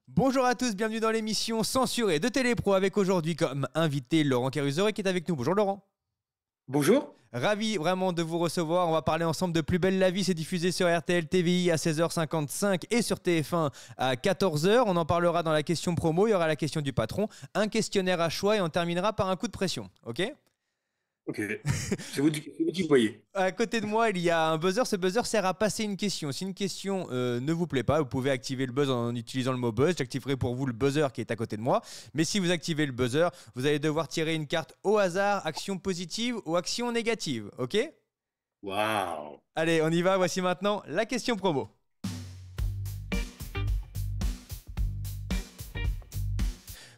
Bonjour à tous, bienvenue dans l'émission Censurée de Télépro avec aujourd'hui comme invité Laurent Caruso qui est avec nous. Bonjour Laurent. Bonjour. Ravi vraiment de vous recevoir. On va parler ensemble de Plus belle la vie. C'est diffusé sur RTL TVI à 16h55 et sur TF1 à 14h. On en parlera dans la question promo. Il y aura la question du patron, un questionnaire à choix et on terminera par un coup de pression. Ok? Ok. C'est vous qui voyez. À côté de moi, il y a un buzzer. Ce buzzer sert à passer une question. Si une question ne vous plaît pas, vous pouvez activer le buzz en utilisant le mot buzz. J'activerai pour vous le buzzer qui est à côté de moi. Mais si vous activez le buzzer, vous allez devoir tirer une carte au hasard, action positive ou action négative. Ok? Waouh. Allez, on y va. Voici maintenant la question promo.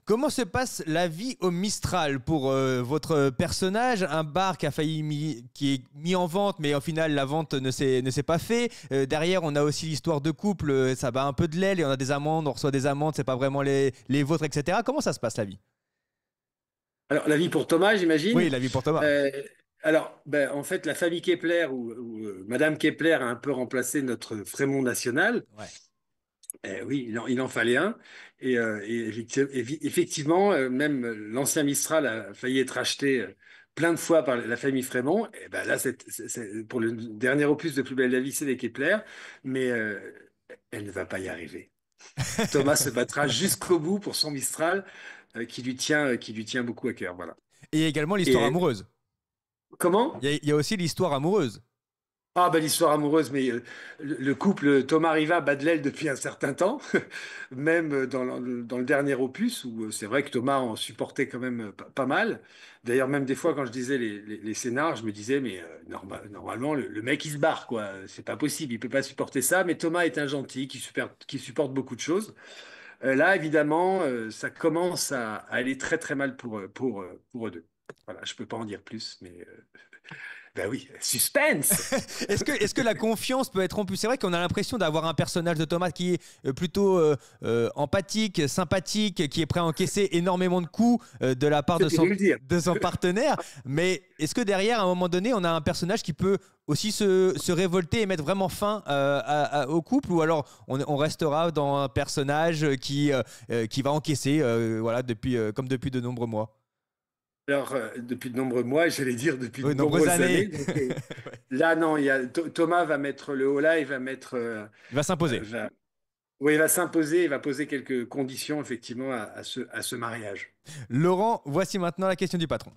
Comment se passe la vie au Mistral pour votre personnage? Un bar qui a qui est mis en vente, mais au final la vente ne s'est pas fait. Derrière, on a aussi l'histoire de couple, ça bat un peu de l'aile et on a des amendes, on reçoit des amendes, c'est pas vraiment les vôtres, etc. Comment ça se passe la vie? Alors, la vie pour Thomas, Oui, j'imagine. la vie pour Thomas. Euh, en fait, la famille Kepler ou Madame Kepler a un peu remplacé notre Frémont national. Ouais. Oui, il en fallait un. Effectivement, même l'ancien Mistral a failli être acheté plein de fois par la famille Frémont. Et ben là, pour le dernier opus de Plus belle la vie, c'est les Kepler, mais elle ne va pas y arriver. Thomas se battra jusqu'au bout pour son Mistral qui lui tient beaucoup à cœur. Voilà. Et également l'histoire Et amoureuse. comment? Il y a aussi l'histoire amoureuse. Ah, ben l'histoire amoureuse, mais le couple Thomas Riva bat de l'aile depuis un certain temps, même dans le dernier opus, où c'est vrai que Thomas en supportait quand même pas mal. D'ailleurs, même des fois, quand je disais les scénars, je me disais, mais normalement, le mec, il se barre, quoi. C'est pas possible, il peut pas supporter ça. Mais Thomas est un gentil qui supporte beaucoup de choses. Là, évidemment, ça commence à aller très très mal pour eux deux. Voilà, je peux pas en dire plus, mais ben oui, suspense! Est-ce que la confiance peut être rompue? C'est vrai qu'on a l'impression d'avoir un personnage de Thomas qui est plutôt empathique, sympathique, qui est prêt à encaisser énormément de coups de la part C'est peu de le dire. de son partenaire. Mais est-ce que derrière, à un moment donné, on a un personnage qui peut aussi se révolter et mettre vraiment fin au couple? Ou alors on restera dans un personnage qui va encaisser voilà, comme depuis de nombreux mois? Alors, depuis de nombreux mois, j'allais dire depuis de Oui, de nombreuses nombreuses années. années. Donc, là, non, Thomas va mettre le haut là, il va mettre, Il va s'imposer. oui, il va s'imposer, il va poser quelques conditions effectivement à ce mariage. Laurent, voici maintenant la question du patron.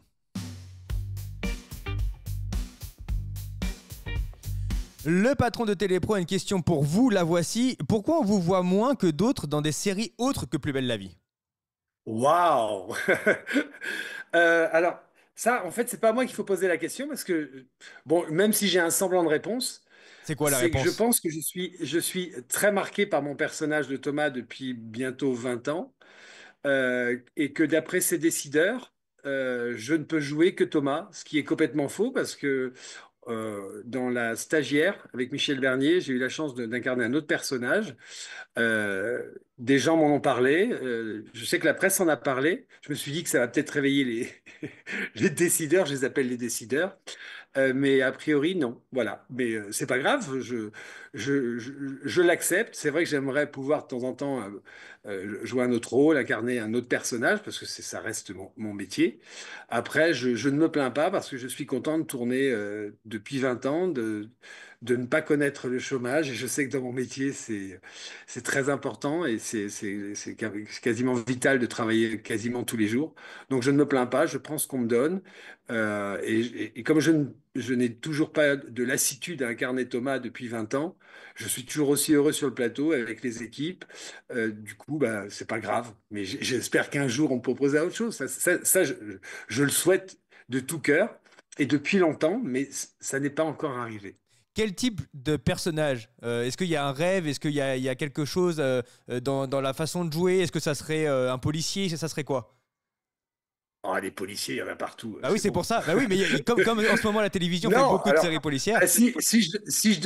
Le patron de Télépro a une question pour vous, la voici. Pourquoi on vous voit moins que d'autres dans des séries autres que Plus belle la vie? Waouh! Alors, ça, en fait, c'est pas à moi qu'il faut poser la question parce que, bon, même si j'ai un semblant de réponse, C'est quoi la c'est que je réponse? pense que je suis très marqué par mon personnage de Thomas depuis bientôt 20 ans. Et que d'après ces décideurs, je ne peux jouer que Thomas, ce qui est complètement faux parce que dans La Stagiaire, avec Michel Bernier, j'ai eu la chance d'incarner un autre personnage. Des gens m'en ont parlé, je sais que la presse en a parlé, je me suis dit que ça va peut-être réveiller les décideurs, je les appelle les décideurs. Mais a priori, non. Voilà. Mais c'est pas grave, je l'accepte. C'est vrai que j'aimerais pouvoir de temps en temps jouer un autre rôle, incarner un autre personnage, parce que ça reste mon métier. Après, je ne me plains pas parce que je suis content de tourner depuis 20 ans, de ne pas connaître le chômage. Et je sais que dans mon métier, c'est très important et c'est quasiment vital de travailler quasiment tous les jours. Donc je ne me plains pas, je prends ce qu'on me donne. Et comme je n'ai toujours pas de lassitude à incarner Thomas depuis 20 ans, je suis toujours aussi heureux sur le plateau avec les équipes. Du coup, bah, c'est pas grave. Mais j'espère qu'un jour on me proposera autre chose. Je le souhaite de tout cœur et depuis longtemps, mais ça n'est pas encore arrivé. Quel type de personnage? Est-ce qu'il y a un rêve? Est-ce qu'il y a quelque chose dans la façon de jouer? Est-ce que ça serait un policier? Ça serait quoi? Oh, les policiers, il y en a partout, Bah oui, c'est c'est bon. pour ça. Bah oui, mais comme en ce moment la télévision fait Non, beaucoup de alors, séries policières. si je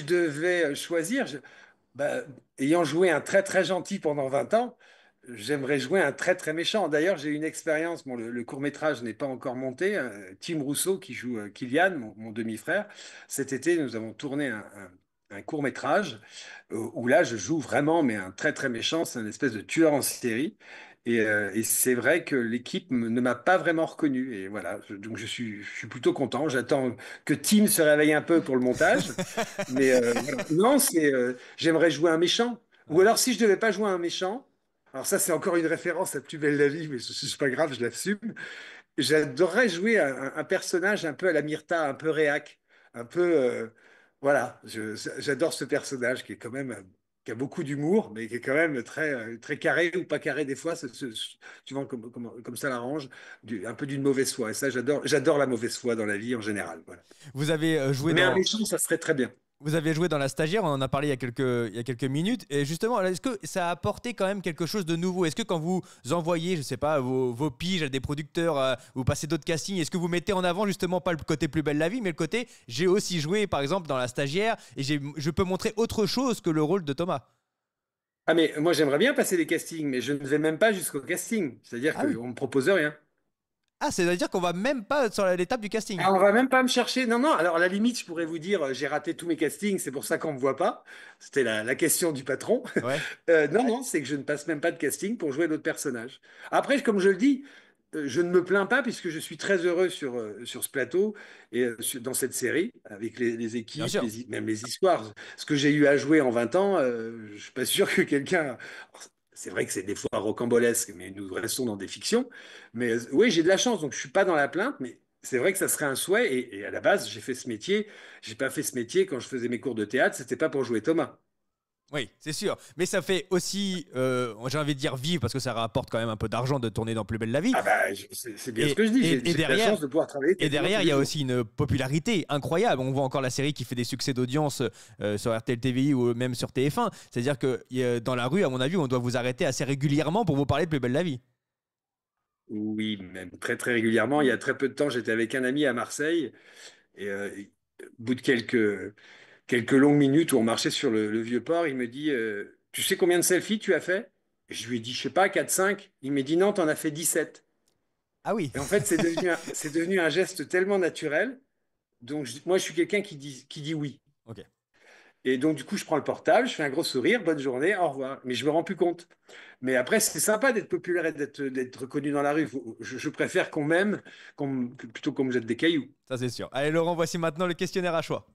devais choisir, bah, ayant joué un très très gentil pendant 20 ans, j'aimerais jouer un très très méchant. D'ailleurs, j'ai une expérience, bon, le court-métrage n'est pas encore monté. Tim Rousseau, qui joue Kylian, mon demi-frère, cet été, nous avons tourné un court métrage où là, je joue vraiment, mais un très très méchant, c'est un espèce de tueur en série. Et c'est vrai que l'équipe ne m'a pas vraiment reconnu. Et voilà, donc je suis plutôt content. J'attends que Tim se réveille un peu pour le montage. Mais voilà. Non, j'aimerais jouer un méchant. Ou Ouais. alors, si je devais pas jouer un méchant, alors ça, c'est encore une référence à Plus belle la vie, mais c'est pas grave, je l'assume. J'adorerais jouer un personnage un peu à la Myrtha, un peu réac, un peu, voilà. J'adore ce personnage qui est quand même, qui a beaucoup d'humour, mais qui est quand même très, très carré ou pas carré des fois. Tu vois comme ça l'arrange, un peu d'une mauvaise foi. Et ça, j'adore la mauvaise foi dans la vie en général. Voilà. Vous avez joué Mais un dans, méchant, ça serait très bien. Vous avez joué dans La Stagiaire, on en a parlé il y a quelques minutes. Et justement, est-ce que ça a apporté quand même quelque chose de nouveau? Est-ce que quand vous envoyez, je sais pas, vos piges à des producteurs, vous passez d'autres castings, est-ce que vous mettez en avant justement pas le côté plus belle la vie, mais le côté j'ai aussi joué par exemple dans La Stagiaire et je peux montrer autre chose que le rôle de Thomas? Ah, mais moi, j'aimerais bien passer des castings, mais je ne vais même pas jusqu'au casting. C'est-à-dire Ah oui. qu'on me propose rien. Ah, c'est-à-dire qu'on va même pas sur l'étape du casting. Ah, on va même pas me chercher. Non, non. Alors, à la limite, je pourrais vous dire, j'ai raté tous mes castings, c'est pour ça qu'on me voit pas. C'était la question du patron. Ouais. Non, non, c'est que je ne passe même pas de casting pour jouer l'autre personnage. Après, comme je le dis, je ne me plains pas puisque je suis très heureux sur ce plateau et dans cette série, avec les Bien équipes, sûr. même les histoires. Ce que j'ai eu à jouer en 20 ans, je suis pas sûr que quelqu'un. C'est vrai que c'est des fois rocambolesque, mais nous restons dans des fictions. Mais oui, j'ai de la chance, donc je suis pas dans la plainte, mais c'est vrai que ça serait un souhait. Et à la base, j'ai fait ce métier. J'ai pas fait ce métier quand je faisais mes cours de théâtre. C'était pas pour jouer Thomas. Oui, c'est sûr. Mais ça fait aussi, j'ai envie de dire vivre, parce que ça rapporte quand même un peu d'argent de tourner dans Plus belle la vie. Ah bah, c'est bien ce que je dis. Et J'ai de la chance de pouvoir travailler Et quasiment tous derrière, il y les a jours. aussi une popularité incroyable. On voit encore la série qui fait des succès d'audience sur RTL TVI ou même sur TF1. C'est-à-dire que dans la rue, à mon avis, on doit vous arrêter assez régulièrement pour vous parler de Plus belle la vie. Oui, même très très régulièrement. Il y a très peu de temps, j'étais avec un ami à Marseille et au bout de quelques longues minutes où on marchait sur le vieux port, il me dit tu sais combien de selfies tu as fait? Et je lui ai dit, je sais pas, 4, 5. Il m'a dit non, t'en as fait 17. Ah oui, Et en fait, c'est devenu un geste tellement naturel. Donc, moi, je suis quelqu'un qui dit oui. ok. Et donc, du coup, je prends le portable, je fais un gros sourire, bonne journée, au revoir. Mais je me rends plus compte. Mais après, c'est sympa d'être populaire et d'être reconnu dans la rue. Je préfère qu'on m'aime plutôt qu'on me jette des cailloux. Ça c'est sûr. Allez Laurent, voici maintenant le questionnaire à choix.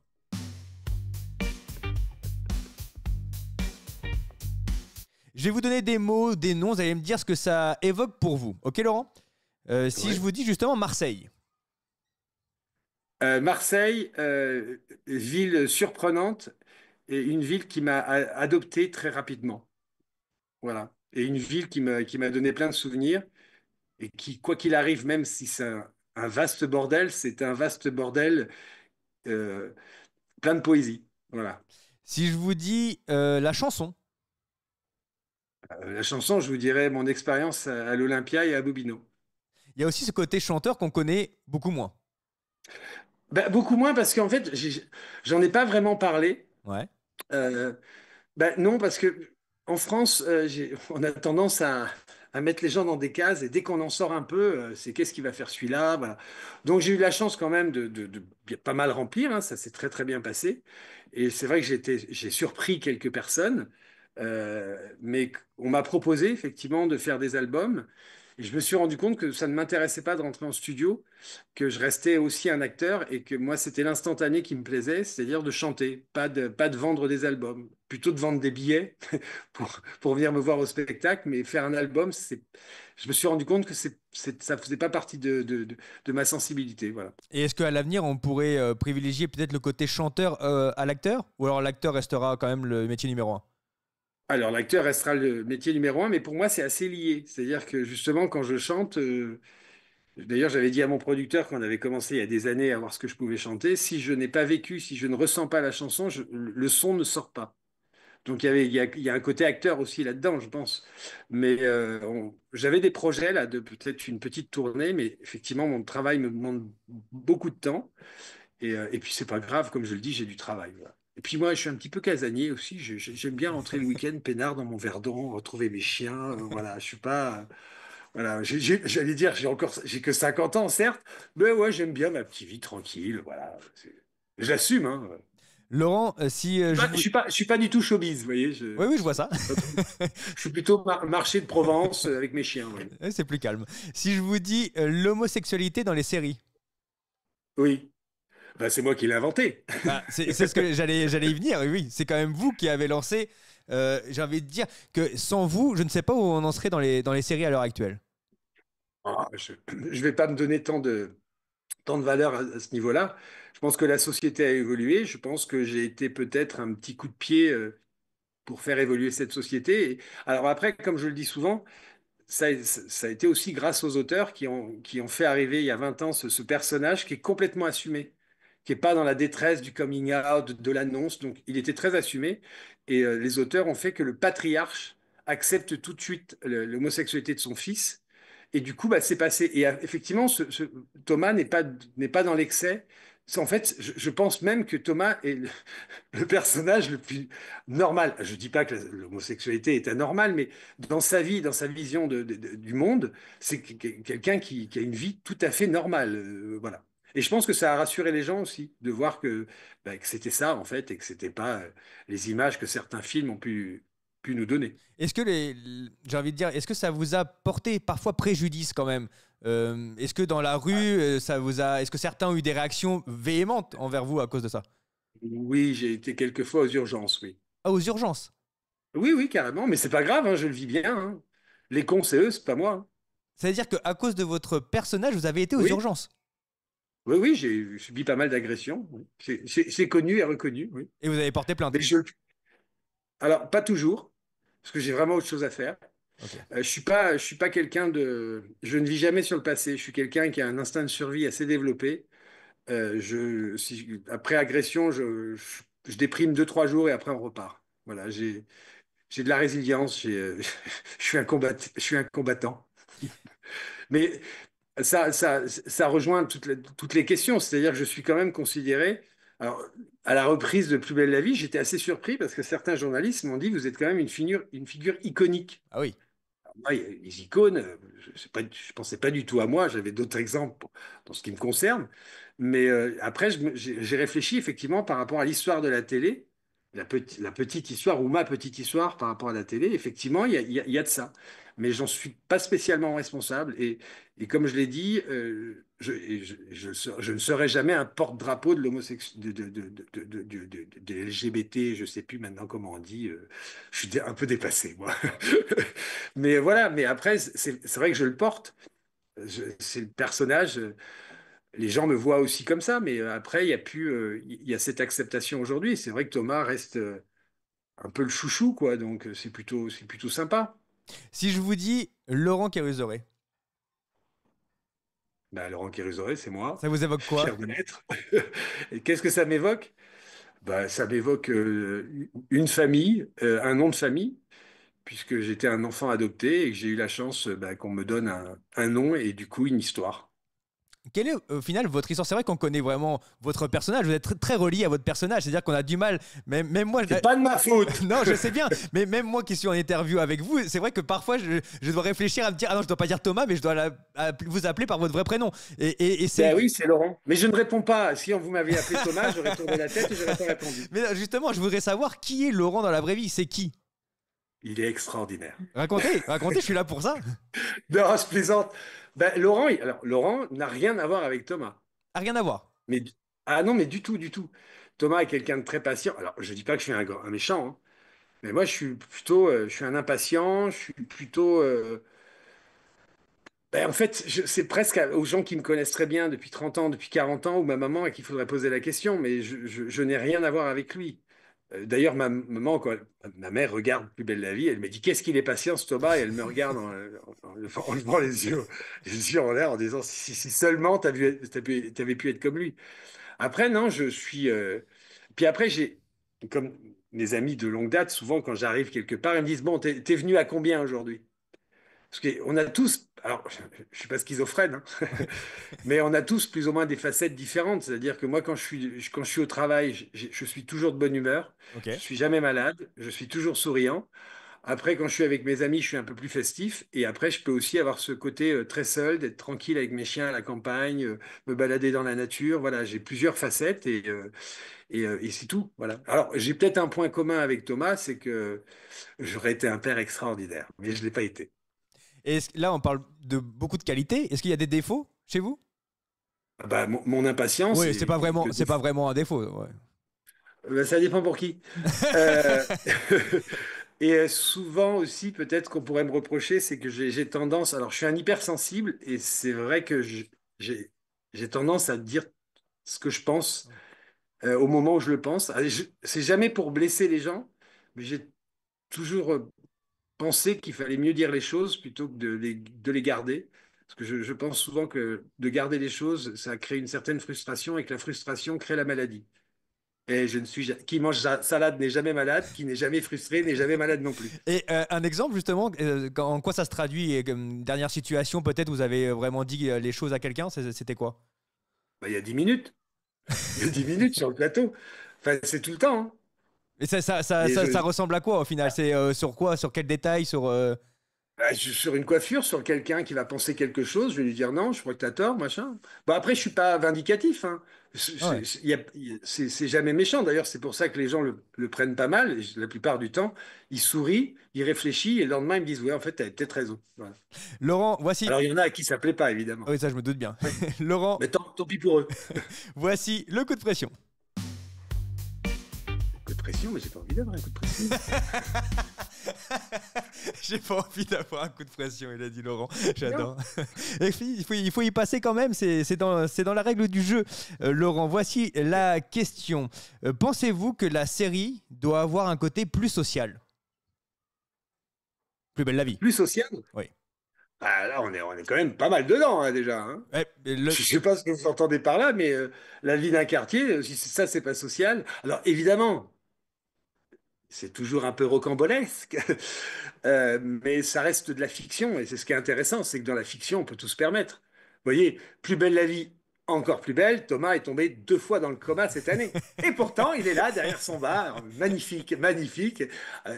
Je vais vous donner des mots, des noms, vous allez me dire ce que ça évoque pour vous. Ok Laurent? Si je Ouais. vous dis justement Marseille. Marseille, ville surprenante et une ville qui m'a adopté très rapidement. Voilà. Et une ville qui m'a donné plein de souvenirs et qui, quoi qu'il arrive, même si c'est un vaste bordel, c'est un vaste bordel euh, plein de poésie. Voilà. Si je vous dis la chanson. La chanson, je vous dirais mon expérience à l'Olympia et à Bobino. Il y a aussi ce côté chanteur qu'on connaît beaucoup moins. Bah, beaucoup moins parce qu'en fait, j'en ai pas vraiment parlé. Ouais. Euh, Ben non, parce que en France, on a tendance à mettre les gens dans des cases et dès qu'on en sort un peu, c'est qu'est-ce qui va faire celui-là, voilà. Donc j'ai eu la chance quand même de bien- pas mal remplir, hein, ça s'est très très bien passé. Et c'est vrai que j'ai surpris quelques personnes, mais on m'a proposé effectivement de faire des albums. Et je me suis rendu compte que ça ne m'intéressait pas de rentrer en studio, que je restais aussi un acteur et que moi, c'était l'instantané qui me plaisait, c'est-à-dire de chanter, pas de vendre des albums, plutôt de vendre des billets pour venir me voir au spectacle, mais faire un album, je me suis rendu compte que ça faisait pas partie de ma sensibilité, voilà. Et est-ce qu'à l'avenir, on pourrait privilégier peut-être le côté chanteur à l'acteur? Ou alors l'acteur restera quand même le métier numéro un? Alors, l'acteur restera le métier numéro 1, mais pour moi, c'est assez lié. C'est-à-dire que justement, quand je chante, d'ailleurs, j'avais dit à mon producteur quand on avait commencé il y a des années à voir ce que je pouvais chanter, si je n'ai pas vécu, si je ne ressens pas la chanson, le son ne sort pas. Donc il y a un côté acteur aussi là-dedans, je pense. Mais j'avais des projets là de peut-être une petite tournée, mais effectivement, mon travail me demande beaucoup de temps. Et puis c'est pas grave, comme je le dis, j'ai du travail. Voilà. Et puis moi, je suis un petit peu casanier aussi. J'aime bien rentrer le week-end peinard dans mon verdon, retrouver mes chiens. Voilà, je suis pas. Voilà, j'allais dire, j'ai que 50 ans, certes, mais ouais, j'aime bien ma petite vie tranquille. Voilà, j'assume, hein. Laurent, si je vous... Je suis pas du tout showbiz, vous voyez. Oui, oui, je vois ça. Je suis plutôt marché de Provence avec mes chiens. Oui. Ouais, c'est plus calme. Si je vous dis l'homosexualité dans les séries, Oui. Ben, c'est moi qui l'ai inventé. bah, c'est ce que j'allais y venir. Oui, c'est quand même vous qui avez lancé. J'ai envie de dire que sans vous, je ne sais pas où on en serait dans les séries à l'heure actuelle. Ah, je vais pas me donner tant de valeur à ce niveau-là. Je pense que la société a évolué. Je pense que j'ai été peut-être un petit coup de pied pour faire évoluer cette société. Alors après, comme je le dis souvent, ça a été aussi grâce aux auteurs qui ont fait arriver il y a 20 ans ce personnage qui est complètement assumé, qui n'est pas dans la détresse du coming out, de l'annonce. Donc il était très assumé. Et les auteurs ont fait que le patriarche accepte tout de suite l'homosexualité de son fils. Et du coup, bah, c'est passé. Et effectivement, Thomas n'est pas dans l'excès. En fait, je pense même que Thomas est le personnage le plus normal. Je ne dis pas que l'homosexualité est anormale, mais dans sa vie, dans sa vision du monde, c'est quelqu'un qui a une vie tout à fait normale. Voilà. Et je pense que ça a rassuré les gens aussi de voir bah, que c'était ça, en fait, et que c'était pas les images que certains films ont pu nous donner. Est-ce que j'ai envie de dire, est-ce que ça vous a porté parfois préjudice quand même? Est-ce que dans la rue, est-ce que certains ont eu des réactions véhémentes envers vous à cause de ça? Oui, j'ai été quelques fois aux urgences, oui. Ah, aux urgences. Oui, oui, carrément, mais c'est pas grave, hein, je le vis bien. Hein. Les cons, c'est eux, c'est pas moi. Hein. Ça veut dire qu'à cause de votre personnage, vous avez été aux Oui, urgences. oui, oui, j'ai subi pas mal d'agressions. Oui. C'est connu et reconnu, oui. Et vous avez porté plainte. Mais alors, pas toujours, parce que j'ai vraiment autre chose à faire. Ok. Je suis pas quelqu'un de, je ne vis jamais sur le passé. Je suis quelqu'un qui a un instinct de survie assez développé. Après agression, je déprime 2, 3 jours et après on repart. Voilà, j'ai de la résilience. Je suis un combattant. Mais ça rejoint toutes les questions. C'est-à-dire que je suis quand même considéré. Alors, à la reprise de Plus belle la vie, j'étais assez surpris parce que certains journalistes m'ont dit vous êtes quand même une figure iconique. Ah oui. Moi, les icônes, je pensais pas du tout à moi. J'avais d'autres exemples dans ce qui me concerne. Mais après, j'ai réfléchi effectivement par rapport à l'histoire de la télé, la petite histoire ou ma petite histoire par rapport à la télé. Effectivement, il y a de ça. Mais j'en suis pas spécialement responsable. Et comme je l'ai dit, je ne serai jamais un porte-drapeau de l'homosexualité, de LGBT, je sais plus maintenant comment on dit. Je suis un peu dépassé, moi. Mais voilà, mais après, c'est vrai que je le porte. C'est le personnage. Les gens me voient aussi comme ça, mais après, il y a cette acceptation aujourd'hui. C'est vrai que Thomas reste un peu le chouchou, quoi. Donc, c'est plutôt sympa. Si je vous dis Laurent Kérusoré, Bah, Laurent Kérusoré, c'est moi, ça vous évoque quoi? fier de l'être. Et qu'est-ce que ça m'évoque? Bah, ça m'évoque une famille, un nom de famille, puisque j'étais un enfant adopté et que j'ai eu la chance bah, qu'on me donne un nom et du coup une histoire. Quelle est au final votre histoire? C'est vrai qu'on connaît vraiment votre personnage, vous êtes très relié à votre personnage, c'est-à-dire qu'on a du mal, même moi, C'est pas de ma faute. non, je sais bien, mais même moi qui suis en interview avec vous, c'est vrai que parfois je dois réfléchir à me dire, ah non, je dois pas dire Thomas, mais je dois vous appeler par votre vrai prénom. Et c'est. Ben oui, c'est Laurent. Mais je ne réponds pas. Si on vous m'avait appelé Thomas, j'aurais tourné la tête et j'aurais pas répondu. Mais justement, je voudrais savoir qui est Laurent dans la vraie vie, c'est qui? Il est extraordinaire. Racontez, je suis là pour ça. Non, je plaisante. Ben, Laurent, alors, Laurent n'a rien à voir avec Thomas. Ah, rien à voir. Mais, ah non, mais du tout, du tout. Thomas est quelqu'un de très patient. Alors, je dis pas que je suis un méchant, hein. Mais moi, je suis un impatient. Je suis plutôt, ben, en fait, c'est presque aux gens qui me connaissent très bien depuis 30 ans, depuis 40 ans, ou ma maman, à qui il faudrait poser la question, mais je n'ai rien à voir avec lui. D'ailleurs, ma maman, ma mère regarde Plus belle la vie, elle me dit, qu'est-ce qu'il est patient, ce Thomas, et elle me regarde en levant les yeux en l'air, en disant, si seulement t'avais pu être comme lui. Après, non, je suis... Puis après, comme mes amis de longue date, souvent quand j'arrive quelque part, ils me disent, bon, t'es venu à combien aujourd'hui? Parce qu'on a tous, alors je ne suis pas schizophrène, hein, mais on a tous plus ou moins des facettes différentes. C'est-à-dire que moi, quand je suis au travail, je suis toujours de bonne humeur, Ok. je suis jamais malade, je suis toujours souriant. Après, quand je suis avec mes amis, je suis un peu plus festif. Et après, je peux aussi avoir ce côté très seul, d'être tranquille avec mes chiens à la campagne, me balader dans la nature. Voilà, j'ai plusieurs facettes et c'est tout. Voilà. Alors, j'ai peut-être un point commun avec Thomas, c'est que j'aurais été un père extraordinaire, mais je ne l'ai pas été. Et là, on parle de beaucoup de qualités. Est-ce qu'il y a des défauts chez vous? Ah bah, mon impatience Oui, est le c'est pas vraiment un défaut. Ouais. Ça dépend pour qui. Euh, Et souvent aussi, peut-être qu'on pourrait me reprocher, c'est que j'ai tendance, alors je suis un hypersensible et c'est vrai que j'ai j'ai tendance à dire ce que je pense au moment où je le pense. C'est jamais pour blesser les gens, mais j'ai toujours pensé qu'il fallait mieux dire les choses plutôt que de les garder. Parce que je pense souvent que de garder les choses, ça crée une certaine frustration et que la frustration crée la maladie. Et je ne suis qui mange salade n'est jamais malade, qui n'est jamais frustré n'est jamais malade non plus. Et un exemple justement, en quoi ça se traduit? Une dernière situation, peut-être vous avez vraiment dit les choses à quelqu'un, c'était quoi? Bah, il y a 10 minutes. Il y a 10 minutes sur le plateau. Enfin, c'est tout le temps, hein. Et Et ça ressemble à quoi au final? C'est sur quoi? Sur quel détail? sur une coiffure, sur quelqu'un qui va penser quelque chose, je vais lui dire non, je crois que tu as tort, machin. Bon, après, je suis pas vindicatif, hein. Ouais. C'est jamais méchant. D'ailleurs, c'est pour ça que les gens le prennent pas mal. Et la plupart du temps, ils sourient, ils réfléchissent et le lendemain, ils me disent, ouais, en fait, tu avais peut-être raison. Voilà. Laurent, voici. Alors, il y en a à qui ça plaît pas, évidemment. Oui, ça je me doute bien. Oui. Laurent, Mais tant pis pour eux. voici le coup de pression. Coup de pression, mais j'ai pas envie d'avoir un coup de pression. J'ai pas envie d'avoir un coup de pression, il a dit Laurent. Non. J'adore. Et puis, il faut y passer quand même, c'est dans la règle du jeu. Laurent, voici la question. Pensez-vous que la série doit avoir un côté plus social? Plus belle la vie. Plus social. Oui. Ah, là, on est quand même pas mal dedans, hein, déjà, hein. Ouais, Je ne sais pas ce que vous entendez par là, mais la vie d'un quartier, si ça, c'est pas social. Alors, évidemment, c'est toujours un peu rocambolesque, mais ça reste de la fiction, et c'est ce qui est intéressant, c'est que dans la fiction, on peut tout se permettre. Vous voyez, Plus belle la vie, encore plus belle, Thomas est tombé 2 fois dans le coma cette année. Et pourtant, il est là, derrière son bar, magnifique, magnifique.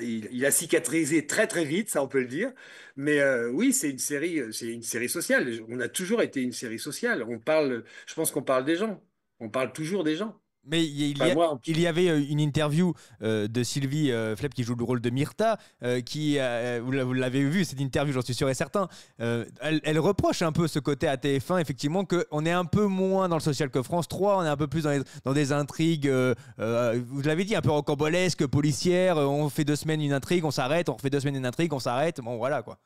Il a cicatrisé très très vite, ça on peut le dire. Mais oui, c'est une série sociale. On a toujours été une série sociale. On parle, je pense qu'on parle des gens. On parle toujours des gens. Mais Enfin, moi, en tout il cas. y avait une interview de Sylvie Flep qui joue le rôle de Myrta, vous l'avez vu cette interview, j'en suis sûr et certain. Elle reproche un peu ce côté à TF1, effectivement, qu'on est un peu moins dans le social que France 3, on est un peu plus dans des intrigues, vous l'avez dit, un peu rocambolesques, policières. On fait 2 semaines une intrigue, on s'arrête, on refait 2 semaines une intrigue, on s'arrête. Bon, voilà quoi.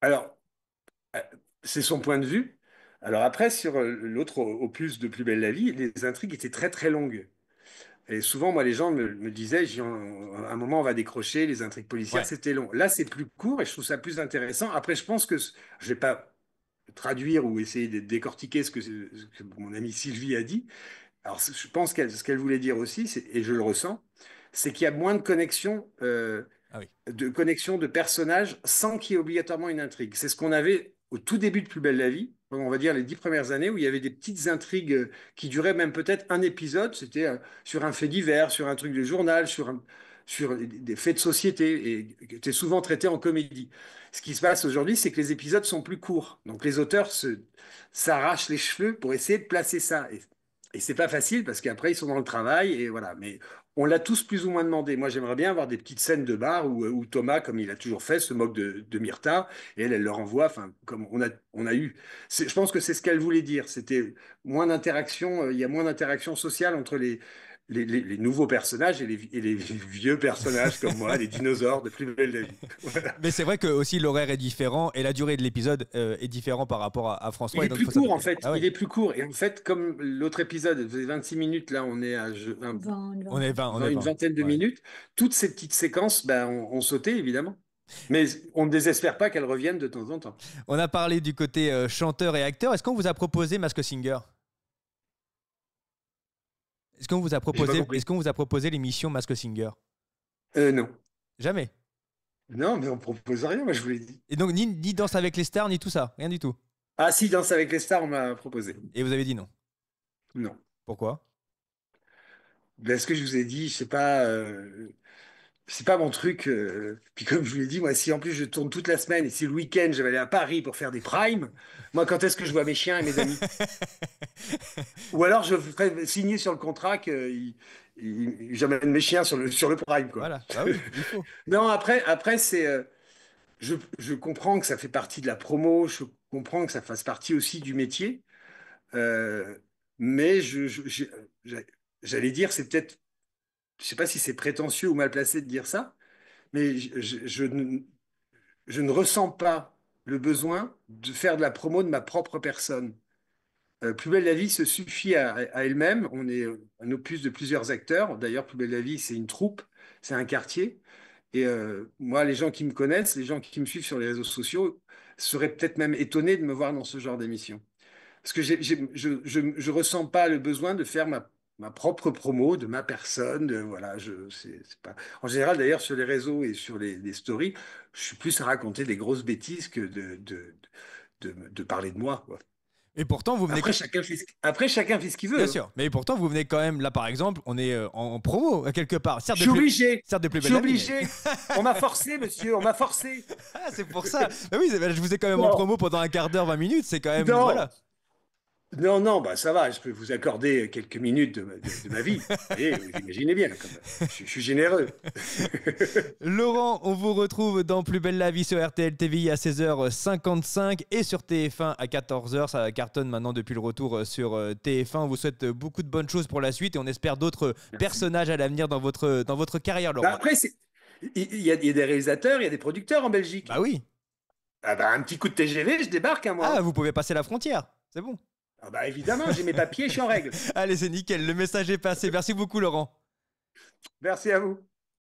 Alors, Euh, c'est son point de vue. Alors après, sur l'autre opus de Plus belle la vie, les intrigues étaient très très longues. Et souvent, moi, les gens me disaient, à un moment, on va décrocher, les intrigues policières, Ouais. c'était long. Là, c'est plus court et je trouve ça plus intéressant. Après, je pense que je vais pas traduire ou essayer de décortiquer ce que mon amie Sylvie a dit. Alors, je pense ce qu'elle voulait dire aussi, et je le ressens, c'est qu'il y a moins Ah oui. de connexion de personnages sans qu'il y ait obligatoirement une intrigue. C'est ce qu'on avait au tout début de Plus belle la vie, on va dire les 10 premières années, où il y avait des petites intrigues qui duraient même peut-être un épisode. C'était sur un fait divers, sur un truc de journal, sur des faits de société, et qui étaient souvent traités en comédie. Ce qui se passe aujourd'hui, c'est que les épisodes sont plus courts. Donc les auteurs s'arrachent les cheveux pour essayer de placer ça. Et c'est pas facile parce qu'après, ils sont dans le travail, et voilà. Mais on l'a tous plus ou moins demandé. Moi, j'aimerais bien avoir des petites scènes de bar où Thomas, comme il a toujours fait, se moque de Myrtha et elle leur envoie, enfin, comme on a eu. Je pense que c'est ce qu'elle voulait dire. C'était moins d'interaction, il y a moins d'interaction sociale entre les nouveaux personnages et les vieux personnages comme moi, les dinosaures de Plus belle la vie. Voilà. Mais c'est vrai que aussi l'horaire est différent et la durée de l'épisode est différent par rapport à France Il 3 et est donc il plus faut court en s'adapter. fait, Ah ouais. il est plus court. Et en fait, comme l'autre épisode faisait 26 minutes, là on est à On est 20, on est une 20. vingtaine de Ouais. minutes, toutes ces petites séquences ben, ont sauté évidemment. Mais on ne désespère pas qu'elles reviennent de temps en temps. On a parlé du côté chanteur et acteur. Est-ce qu'on vous a proposé Mask Singer? J'ai pas compris. Est-ce qu'on vous a proposé l'émission Mask Singer? Non. Jamais. Non, mais on propose rien, moi je vous l'ai dit. Et donc ni Danse avec les stars, ni tout ça. Rien du tout. Ah si, Danse avec les stars, on m'a proposé. Et vous avez dit non. Non. Pourquoi? Ben, ce que je vous ai dit, je sais pas, c'est pas mon truc. Puis comme je vous l'ai dit, moi, si en plus je tourne toute la semaine et si le week-end je vais aller à Paris pour faire des primes, moi, quand est-ce que je vois mes chiens et mes amis? Ou alors je ferai signer sur le contrat que j'amène mes chiens sur le prime, quoi. Voilà, bah oui, il faut. Non, après c'est, je comprends que ça fait partie de la promo, je comprends que ça fasse partie aussi du métier, euh, mais j'allais dire, c'est peut-être, je sais pas si c'est prétentieux ou mal placé de dire ça, mais je ne ressens pas le besoin de faire de la promo de ma propre personne. Plus belle la vie se suffit à elle-même. On est un opus de plusieurs acteurs. D'ailleurs, Plus belle la vie, c'est une troupe, c'est un quartier. Et moi, les gens qui me connaissent, les gens qui me suivent sur les réseaux sociaux, seraient peut-être même étonnés de me voir dans ce genre d'émission. Parce que je ressens pas le besoin de faire ma propre promo de ma personne. Voilà, c'est pas... En général, d'ailleurs, sur les réseaux et sur les stories, je suis plus à raconter des grosses bêtises que de parler de moi, quoi. Et pourtant, vous venez. Après, chacun fait ce qu'il Bien veut, hein. sûr, mais pourtant, vous venez quand même, là par exemple, on est en promo, quelque part. Je suis obligé. Certes de plus Je belle suis la vie, mais. obligé. On m'a forcé, monsieur, on m'a forcé. Ah, c'est pour ça. Bah oui, je vous ai quand même en Non, promo pendant un quart d'heure, 20 minutes, c'est quand même. non, Voilà. non, non, bah ça va, je peux vous accorder quelques minutes de ma vie. Et vous imaginez bien, quand même. Je suis généreux. Laurent, on vous retrouve dans Plus belle la vie sur RTL TVI à 16h55 et sur TF1 à 14h. Ça cartonne maintenant depuis le retour sur TF1. On vous souhaite beaucoup de bonnes choses pour la suite et on espère d'autres Merci. personnages à l'avenir dans votre carrière, Bah Laurent. après, il y a des réalisateurs, il y a des producteurs en Bah Belgique. oui. Ah bah, un petit coup de TGV, je débarque, hein, Ah, moi. vous pouvez passer la frontière. C'est bon. Ah bah évidemment, j'ai mes papiers, je suis en règle. Allez, c'est nickel. Le message est passé. Merci beaucoup, Laurent. Merci à vous.